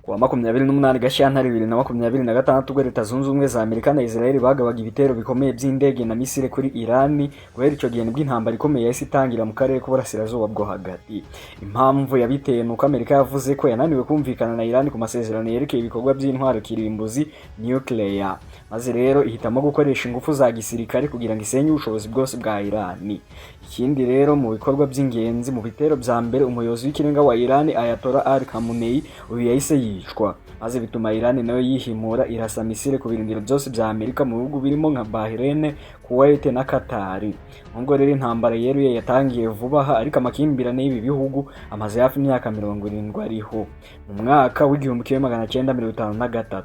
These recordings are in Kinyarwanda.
Kuwa 28 Gashyantare 2026 ubwo Leta Zunze Ubumwe za Amerika na Israel bagabaga ibitero bikomeye by'indege na misile kuri Iran guhera icyo gihe nibwo intambara ikomeye yahise itangira mu karere k'uburasirazuba bwo hagati. Impamvu yabiteye nuko Amerika yavuze ko yananiwe kumvikana na Iran ku masezerano yerekeye ibikorwa by'intwaro kirimbuzi nuclear, maze rero ihitamo gukoresha ingufu za gisirikare kugira ngo isenye ubushobozi bwose bwa Iran. Ikindi rero mu bikorwa by'ingenzi mu bitero bya mbere, umuyobozi w'ikirenga wa Iran Ayatollah Ali Khamenei uyu yahise yicwa, maze bituma Iran nayo yihimura irasa misile ku birindiro byose bya Amerika mu bihugu birimo nka Bahrain, Kuwait na Qatar. Ngo rero intambara yeruye yatangiye vuba aha, ariko amakimbirane y'ibi bihugu amaze hafi imyaka 70 ariho. Mu mwaka w'1953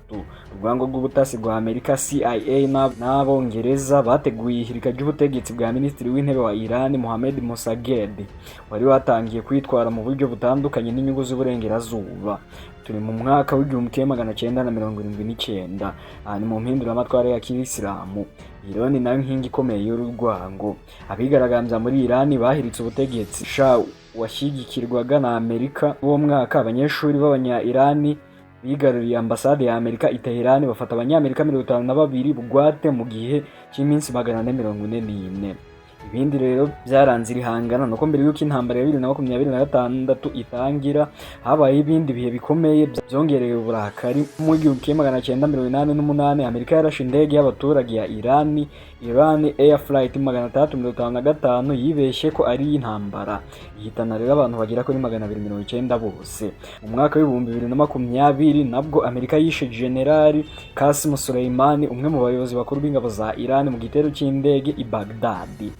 urwango rw'ubutasi rwa Amerika CIA n'abongereza bateguye ihirika ry'ubutegetsi bwa minisitiri w'intebe wa Iran Mohammad Mossadegh, wari watangiye kwitwara mu buryo butandukanye n'inyungu z'uburengerazuba. Turi mu mwaka w'1979, ni mu mpinduramatwara ya Kiyisilamu. Iran nayo nkingi ikomeye y'urwango. Abigaragambya muri Iran bahiritse ubutegetsi washyigikirwaga na Amerika. Uwo mwaka abanyeshuri b'abanya-Iran bigaruriye ambasade ya Amerika i Tehran, bafata abanyamerika 52 bugwate mu gihe cy'iminsi 444. Ibindi rero byaranze irihangana nuko mbere y'uko intambara ya 2026 itangira habaye ibindi bihe bikomeye byongereye uburakari. Mu 1988 Amerika yarashe indege y'abaturage ya Iran Air Flight 355 yibeshye ko ari intambara, ihitana rero abantu bagera kuri 290 bose. Mu mwaka w'2020 nabwo Amerika yishe General Qasim Soleimani, umwe mu bayobozi bakuru b'ingabo za Iran mu gitero cy'indege i Baghdad.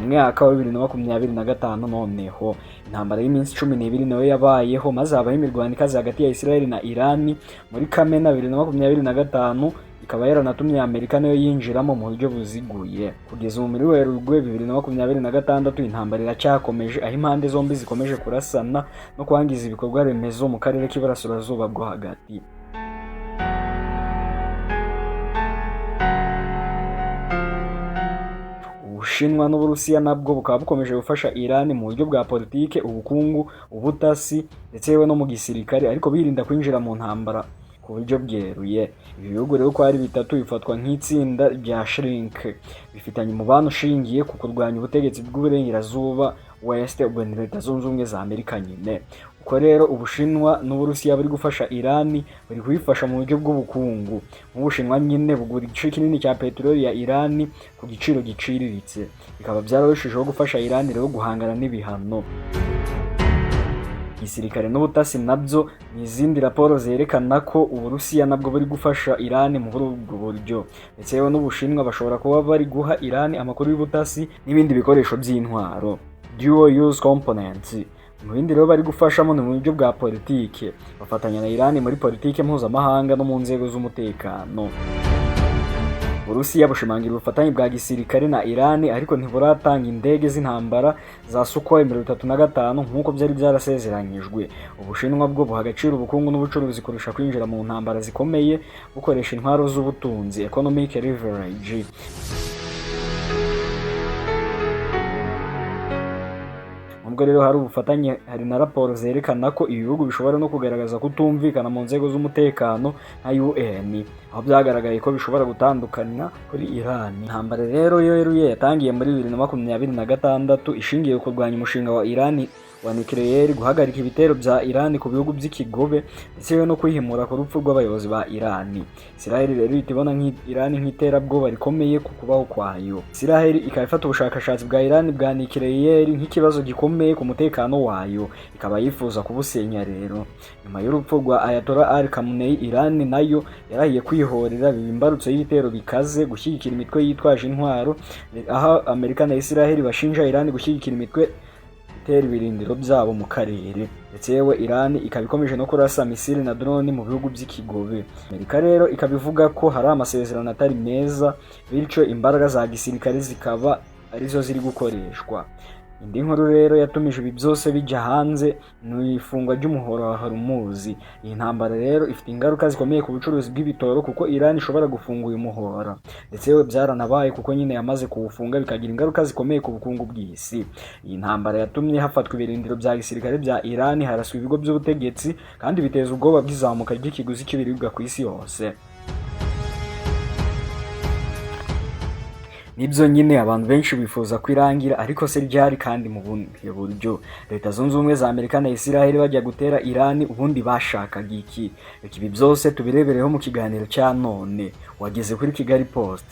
Mwaka wa 2025 noneho intambara y'iminsi 12 nayo yabayeho, maze habaho imirwano ikaze hagati ya Israel na Iran muri Kamena 2025, ikaba yaranatumye Amerika nayo yinjiramo mu buryo buziguye. Kugeza mu Werurwe 2026 intambara iracyakomeje, aho impande zombi zikomeje kurasana no kwangiza ibikorwa remezo mu karere k'iburasirazuba bwo hagati. Ubushinwa n'Uburusiya nabwo bukaba bukomeje gufasha Iran mu buryo bwa politike, ubukungu, ubutasi ndetse yewe no mu gisirikare, ariko birinda kwinjira mu ntambara ku buryo bweruye. Ibi bihugu rero ko ari bitatu bifatwa nk'itsinda rya shrink, bifitanye umubano ushingiye ku kurwanya ubutegetsi bw'uburengerazuba West, ubwo ni Leta Zunze Ubumwe za Amerika nyine. Uko rero Ubushinwa n'Uburusiya bari gufasha Iran, bari kuyifasha mu buryo bw'ubukungu. Ubushinwa nyine bugura igice kinini cya peteroli ya Iran ku giciro giciriritse, bikaba byararushijeho gufasha Iran rero guhangana n'ibihano. Igisirikare n'ubutasi nabyo ni izindi raporo zerekana ko Uburusiya nabwo bari gufasha Iran mu ubwo buryo, ndetse yewe n'Ubushinwa bashobora kuba bari guha Iran amakuru y'ubutasi n'ibindi bikoresho by'intwaro dual use components. Mu bindi rero bari gufashamo ni mu buryo bwa politike, bafatanya na Iran muri politike mpuzamahanga no mu nzego z'umutekano. Uburusiya bushimangira ubufatanye bwa gisirikare na Iran, ariko ntiburatanga indege z'intambara za Sukhoi 35 nk'uko byari byarasezeranyijwe. Ubushinwa bwo buha agaciro ubukungu n'ubucuruzi kurusha kwinjira mu ntambara zikomeye bukoresha intwaro z'ubutunzi economic leverage. Ubwo rero hari ubufatanye, hari na raporo zerekana ko ibihugu bishobora no kugaragaza kutumvikana mu nzego z'umutekano nka UN, aho byagaragaye ko bishobora gutandukana kuri Iran. Intambara rero yeruye yatangiye muri 2026 ishingiye ku kurwanya umushinga wa Iran wa nuclear, guhagarika ibitero bya Iran ku bihugu by'ikigobe ndetse no kwihimura ku rupfu rw'abayobozi ba Iran. Israel rero itibona Iran nk'iterabwoba rikomeye ku kubaho kwayo. Israel ikaba ifata ubushakashatsi bwa Iran bwa nuclear nk'ikibazo gikomeye ku mutekano wayo, ikaba yifuza kubusenya rero. Nyuma y'urupfu rwa Ayatollah Ali Khamenei, Iran nayo yarahiye kwihorera bimbarutse y'ibitero bikaze gushyigikira imitwe yitwaje intwaro, aho Amerika na Israel bashinja Iran gushyigikira imitwe ibirindiro byabo mu karere, ndetse yewe Iran ikaba ikomeje no kurasa misile na drone mu bihugu by'ikigobe. Amerika rero ikabivuga ko hari amasezerano atari meza, bityo imbaraga za gisirikare zikaba arizo ziri gukoreshwa. Indi nkuru rero yatumije ibi byose bijya hanze ni ifungwa ry'umuhora wa Hormuz. Iyi ntambara rero ifite ingaruka zikomeye ku bucuruzi bw'ibitoro kuko Iran ishobora gufunga uyu muhora, ndetse yewe byaranabaye kuko nyine yamaze kuwufunga bikagira ingaruka zikomeye ku bukungu bw'isi. Iyi ntambara yatumye hafatwa ibirindiro bya gisirikare bya Iran, haraswa ibigo by'ubutegetsi kandi biteza ubwoba bw'izamuka ry'ikiguzi cy'ibiribwa ku isi yose. Nibyo nyine abantu benshi bifuza kwirangira, ariko se ryari kandi mu bundi buryo? Leta Zunze Ubumwe za Amerika na Israel bajya gutera Iran, ubundi bashakaga iki? Reka ibi byose tubirebereho mu kiganiro cya none. Wageze kuri Kigali Post.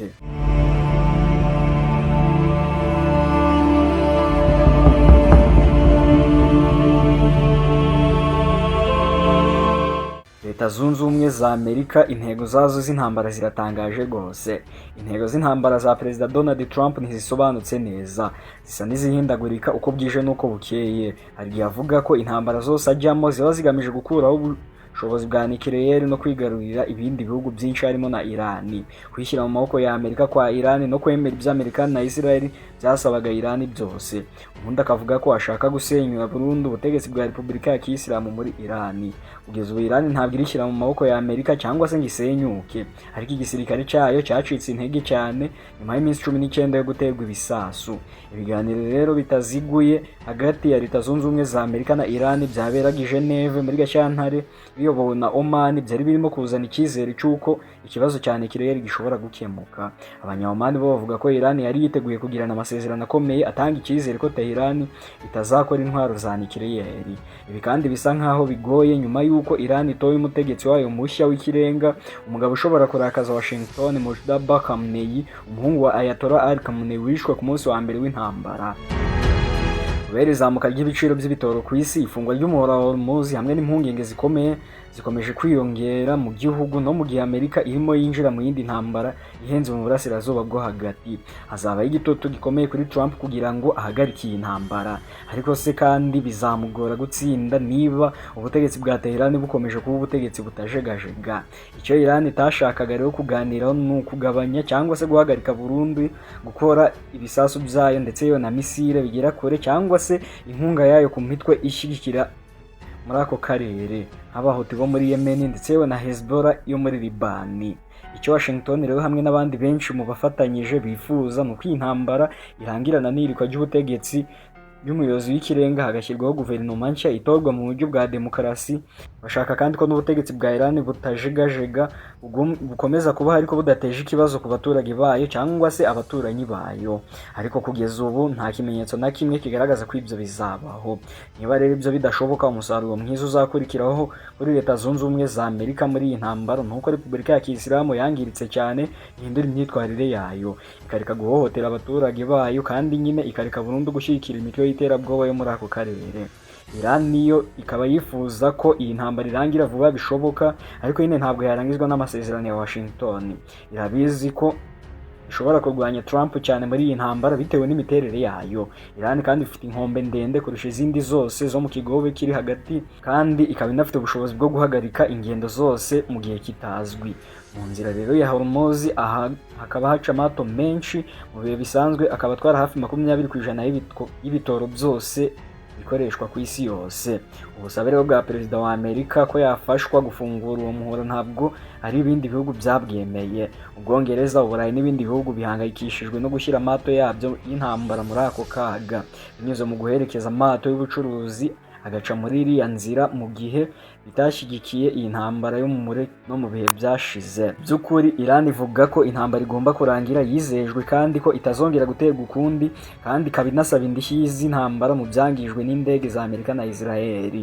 Leta Zunze Ubumwe za Amerika intego zazo z'intambara ziratangaje rwose. Intego z'intambara za Perezida Donald Trump ntizisobanutse neza, zisa n'izihindagurika uko bwije n'uko bukeye. Hari igihe avuga ko intambara zose ajyamo ziba zigamije gukuraho ubushobozi bwa nucleaire no kwigarurira ibindi bihugu byinshi harimo na Iran. Kwishyira mu maboko ya Amerika kwa Iran no kwemera ibya Amerika na Israel byasabaga Iran byose. Ubundi akavuga ko ashaka gusenyura burundu ubutegetsi bwa Repubulika ya Kiyisilamu muri Iran. Kugeza ubu Iran ntabwo irishyira mu maboko ya Amerika cyangwa se ngo isenyuke, ariko igisirikare cyayo cyacitse intege cyane nyuma y'iminsi 19 yo guterwa ibisasu. Ibiganiro rero bitaziguye hagati ya Leta Zunze Ubumwe za Amerika na Iran byaberaga i Geneve muri Gashyantare biyobowe na Oman, byari birimo kuzana icyizere cy'uko ikibazo cyane kirere gishobora gukemuka. Abanya-Oman bo bavuga ko Iran yari yiteguye kugirana amasezerano akomeye atanga icyizere ko Tehran itazakora intwaro za nucleaire. Ibi kandi bisa nkaho bigoye nyuma y'uko Iran itoye umutegetsi wayo mushya w'ikirenga, umugabo ushobora kurakaza Washington, Mujtaba Khamenei, umuhungu wa Ayatollah Ali Khamenei wishwe ku munsi wa mbere w'intambara. Kubera izamuka ry'ibiciro by'ibitoro ku isi, ifungwa ry'umuhora wa Hormuz hamwe n'impungenge zikomeye zikomeje kwiyongera mu gihugu no mu gihe Amerika irimo yinjira mu yindi ntambara ihenze mu burasirazuba bwo hagati. Hazabaho igitutu gikomeye kuri Trump kugira ngo ahagarike iyi ntambara, ariko se kandi bizamugora gutsinda niba ubutegetsi bwa Tehran bukomeje kuba ubutegetsi butajegajega. Icyo Iran itashakaga rero kuganiraho ni ukugabanya cyangwa se guhagarika burundu gukora ibisasu byayo ndetse yo na misile bigera kure, cyangwa se inkunga yayo ku mitwe ishyigikira muri ako karere nk'abahuti bo muri Yemen ndetse yewe na Hezbollah yo muri Libani. Icyo Washington rero hamwe n'abandi benshi mu bafatanyije bifuza ni uko iyi ntambara irangirana n'irikwa ry'ubutegetsi y'umuyobozi w'ikirenga, hagashyirwaho guverinoma nshya itorwa mu buryo bwa demokarasi. Bashaka kandi ko n'ubutegetsi bwa Iran butajegajega bukomeza kuba ariko budateje ikibazo ku baturage bayo cyangwa se abaturanyi bayo, ariko kugeza ubu nta kimenyetso na kimwe kigaragaza ko ibyo bizabaho. Niba rero ibyo bidashoboka, umusaruro mwiza uzakurikiraho kuri Leta Zunze Ubumwe za Amerika muri iyi ntambara nuko Repubulika ya Kiyisilamu yangiritse cyane ihindura imyitwarire yayo, ikareka guhohotera abaturage bayo kandi nyine ikareka burundu gushyigikira imitwe y'iterabwoba yo muri ako karere. Iran niyo ikaba yifuza ko iyi ntambara irangira vuba bishoboka, ariko nyine ntabwo yarangizwa n'amasezerano ya Washington. Irabizi ko ishobora kurwanya Trump cyane muri iyi ntambara bitewe n'imiterere yayo. Iran kandi ifite inkombe ndende kurusha izindi zose zo mu kigobe kiri hagati, kandi ikaba inafite ubushobozi bwo guhagarika ingendo zose mu gihe kitazwi. Mu nzira rero ya Hormuz hakaba haca amato menshi, mu bihe bisanzwe akaba atwara hafi 20% y'ibitoro byose bikoreshwa ku isi yose. Ubusabe rero bwa Perezida wa Amerika ko yafashwa gufungura uwo muhora ntabwo ari ibindi bihugu byabwemeye. Ubwongereza, Uburayi n'ibindi bihugu bihangayikishijwe no gushyira amato yabyo y'intambara muri ako kaga, binyuze mu guherekeza amato y'ubucuruzi agaca muri iriya nzira mu gihe bitashyigikiye iyi ntambara yo no mu bihe byashize. By'ukuri Iran ivuga ko intambara igomba kurangira yizejwe kandi ko itazongera guterwa ukundi, kandi ikaba inasaba indishyi y'izi ntambara mu byangijwe n'indege za Amerika na Israel.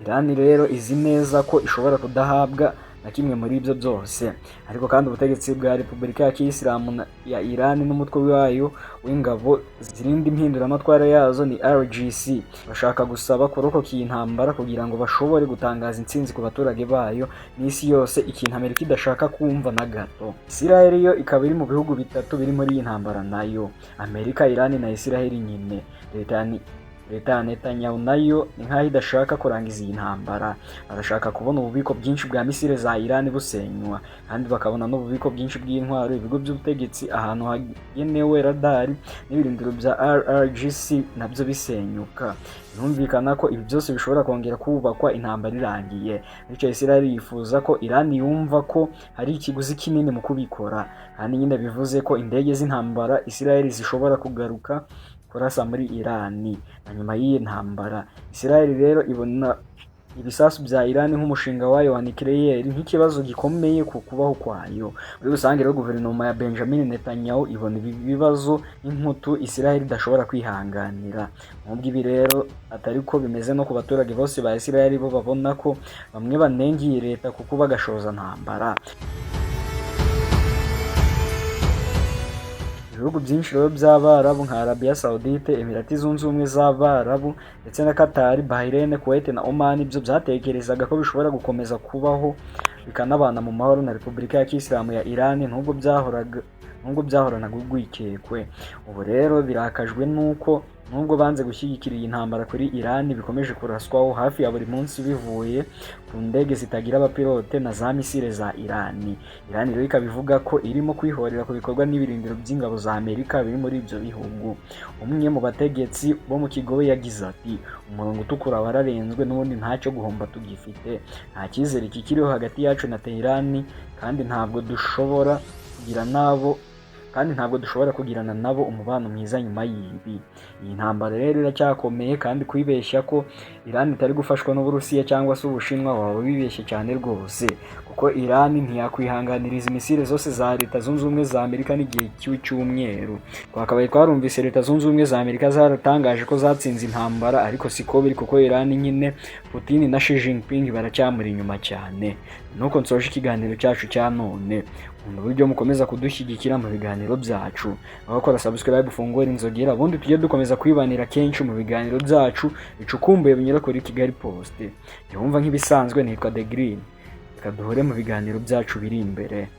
Iran rero izi neza ko ishobora kudahabwa na kimwe muri ibyo byose, ariko kandi ubutegetsi bwa Repubulika ya Kiyisilamu ya Iran n'umutwe wayo w'ingabo zirinda impinduramatwara yazo ni RGC bashaka gusaba kurokoka iyi ntambara kugira ngo bashobore gutangaza intsinzi ku baturage bayo n'isi yose, ikintu Amerika idashaka kumva na gato. Israel yo ikaba iri mu bihugu bitatu biri muri iyi ntambara nayo, Amerika, Iran na Israel nyine. leta ya Netanyahu nayo ni nk'aho idashaka kurangiza iyi ntambara, barashaka kubona ububiko bwinshi bwa misile za Iran busenywa, kandi bakabona n'ububiko bwinshi bw'intwaro, ibigo by'ubutegetsi, ahantu hagenewe radari n'ibirindiro bya RRGC nabyo bisenyuka. Birumvikana ko ibi byose bishobora kongera kubakwa intambara irangiye, bityo Israel yifuza ko Iran yumva ko hari ikiguzi kinini mu kubikora, kandi nyine bivuze ko indege z'intambara Israel zishobora kugaruka kurasa muri Iran. Na nyuma y'iyi ntambara Israel rero ibona ibisasu bya Iran nk'umushinga wayo wa nucleaire nk'ikibazo gikomeye ku kubaho kwayo. Muri rusange rero guverinoma ya Benjamin Netanyahu ibona ibi bibazo nk'inkutu Israel idashobora kwihanganira. Nubwo ibi rero atari ko bimeze no ku baturage bose ba Israel, bo babona ko bamwe banengiye leta kuko bagashoza ntambara. Ibihugu byinshi rero by'Abarabu nka Arabia Saudite, Emirati Zunze Ubumwe z'Abarabu ndetse na Qatar, Bahrain, Kuwait na Oman byo byatekerezaga ko bishobora gukomeza kubaho bikanabana mu mahoro na Repubulika ya Kisilamu ya Iran nubwo byahoranaga urwikekwe. Ubu rero birakajwe nuko nubwo banze gushyigikira iyi ntambara kuri Iran bikomeje kuraswaho hafi ya buri munsi bivuye ku ndege zitagira abapilote na za misile za Iran. Iran rero ikaba ivuga ko irimo kwihorera ku bikorwa n'ibirindiro by'ingabo za Amerika biri muri ibyo bihugu. Umwe mu bategetsi bo mu kigo yagize ati umurongo utukura wararenzwe n'ubundi ntacyo guhomba tugifite, nta cyizere kikiriho hagati yacu na Tehran, kandi ntabwo dushobora kugirana nabo umubano mwiza nyuma y'ibi. Iyi ntambara rero iracyakomeye, kandi kwibeshya ko Iran itari gufashwa n'Uburusiya cyangwa se Ubushinwa waba wibeshye cyane rwose, kuko Iran ntiyakwihanganiriza imisile zose za Leta Zunze Ubumwe za Amerika n'igihe cy'icyumweru. Twakabaye twarumvise Leta Zunze Ubumwe za Amerika zaratangaje ko zatsinze intambara, ariko siko biri kuko Iran nyine Putin na Xi Jinping baracyamuri inyuma cyane. Nuko nsoje ikiganiro cyacu cya none. Mu buryo mukomeza kudushyigikira mu biganiro byacu, abakora subscribe ufungura inzogera, ubundi tujye dukomeza kwibanira kenshi mu biganiro byacu bicukumbuye binyura kuri Kigali Post. Yumva nk'ibisanzwe nitwa The Green, reka duhure mu biganiro byacu biri imbere.